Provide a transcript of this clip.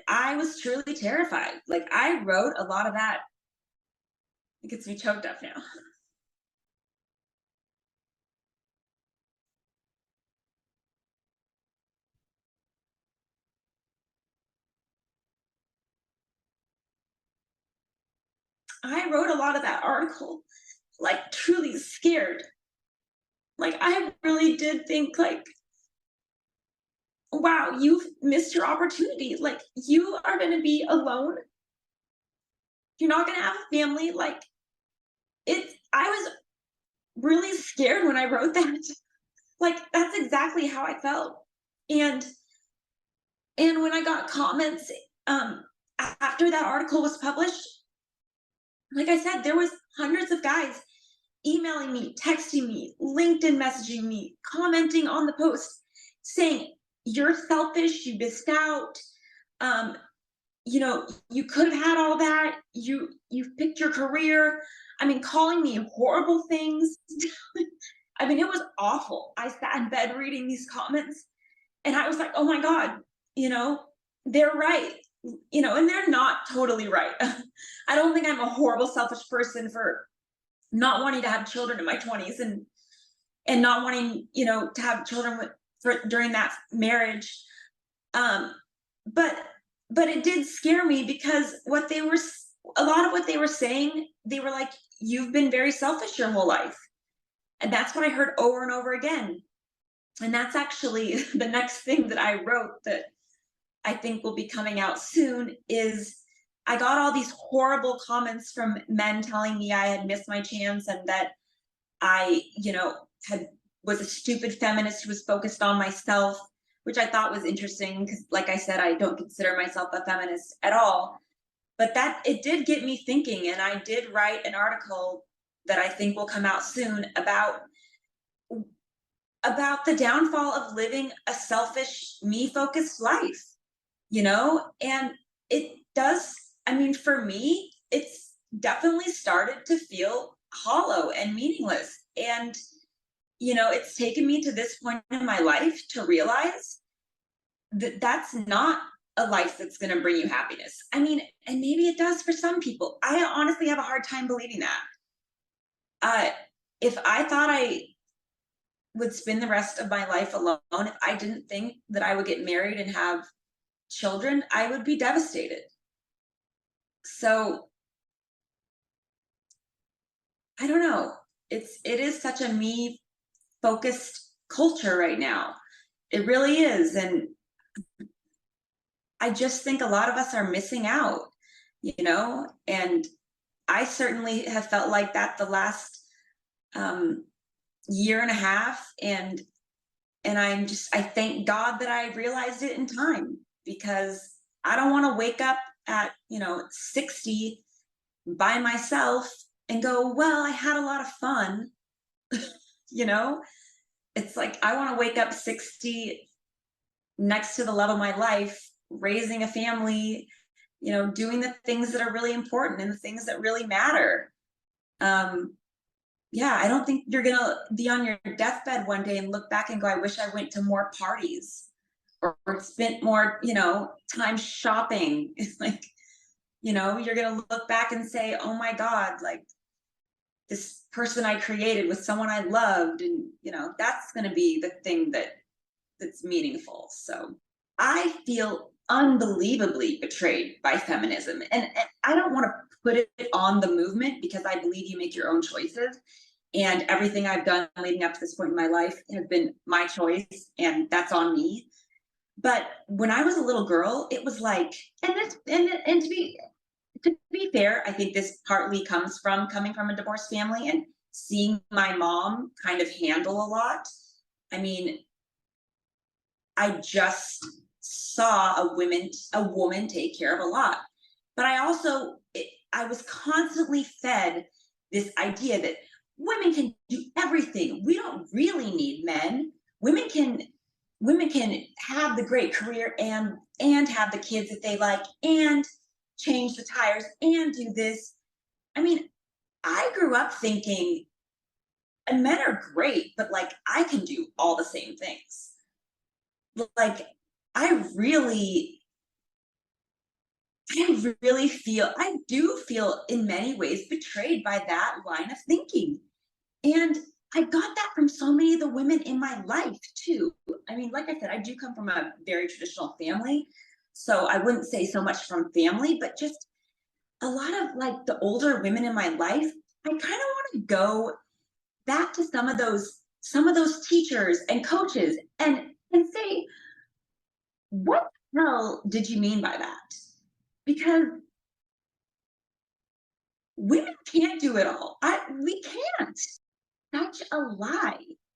I was truly terrified. Like, I wrote a lot of that. It gets me choked up now. I wrote a lot of that article, like, truly scared. Like, I really did think, like, wow, you've missed your opportunity. Like, you are going to be alone. You're not going to have a family. Like, I was really scared when I wrote that. Like, that's exactly how I felt. And when I got comments after that article was published, like I said, there was hundreds of guys emailing me, texting me, LinkedIn messaging me, commenting on the post, saying, "You're selfish, you missed out. Um, you could have had all that. You've picked your career." I mean, calling me horrible things. I mean, it was awful. I sat in bed reading these comments and I was like, oh my God, you know, they're right. And they're not totally right. I don't think I'm a horrible, selfish person for not wanting to have children in my 20s and not wanting, to have children during that marriage. Um, but it did scare me because a lot of what they were saying, they were like, you've been very selfish your whole life. And that's what I heard over and over again. And that's actually the next thing that I wrote that I think will be coming out soon is I got all these horrible comments from men telling me I had missed my chance and that I, had was a stupid feminist who was focused on myself, which I thought was interesting because, like I said, I don't consider myself a feminist at all. But that it did get me thinking, and I did write an article that I think will come out soon about the downfall of living a selfish, me focused life, and it does. I mean, for me, it's definitely started to feel hollow and meaningless. And, it's taken me to this point in my life to realize that that's not a life that's going to bring you happiness. I mean, and maybe it does for some people. I honestly have a hard time believing that. Uh, if I thought I would spend the rest of my life alone, if I didn't think that I would get married and have children, I would be devastated. So I don't know. It is such a me focused culture right now. It really is. And I just think a lot of us are missing out, and I certainly have felt like that the last um, year and a half. And I thank God that I realized it in time because I don't want to wake up at, 60 by myself and go, well, I had a lot of fun. you know, it's like I want to wake up 60 next to the love of my life, raising a family, doing the things that are really important and the things that really matter. Um, yeah, I don't think you're gonna be on your deathbed one day and look back and go, I wish I went to more parties or spent more, time shopping. It's like, you're gonna look back and say, oh my God, like this person I created with someone I loved. And, that's gonna be the thing that's meaningful. So I feel unbelievably betrayed by feminism. And I don't want to put it on the movement because I believe you make your own choices. And everything I've done leading up to this point in my life has been my choice, and that's on me. But when I was a little girl, it was like, and to be fair, I think this partly comes from coming from a divorced family and seeing my mom kind of handle a lot. I mean, I just saw a woman take care of a lot. But I was constantly fed this idea that women can do everything. We don't really need men. Women can have the great career and have the kids that they like and change the tires and do this. I mean, I grew up thinking and men are great, but like I can do like, I really I do feel in many ways betrayed by that line of thinking. And I got that from so many of the women in my life too. I mean, like I said, I do come from a very traditional family. So I wouldn't say so much from family, but just a lot of like the older women in my life, I kind of want to go back to some of those teachers and coaches and say, what the hell did you mean by that? Because women can't do it all. We can't. Such a lie.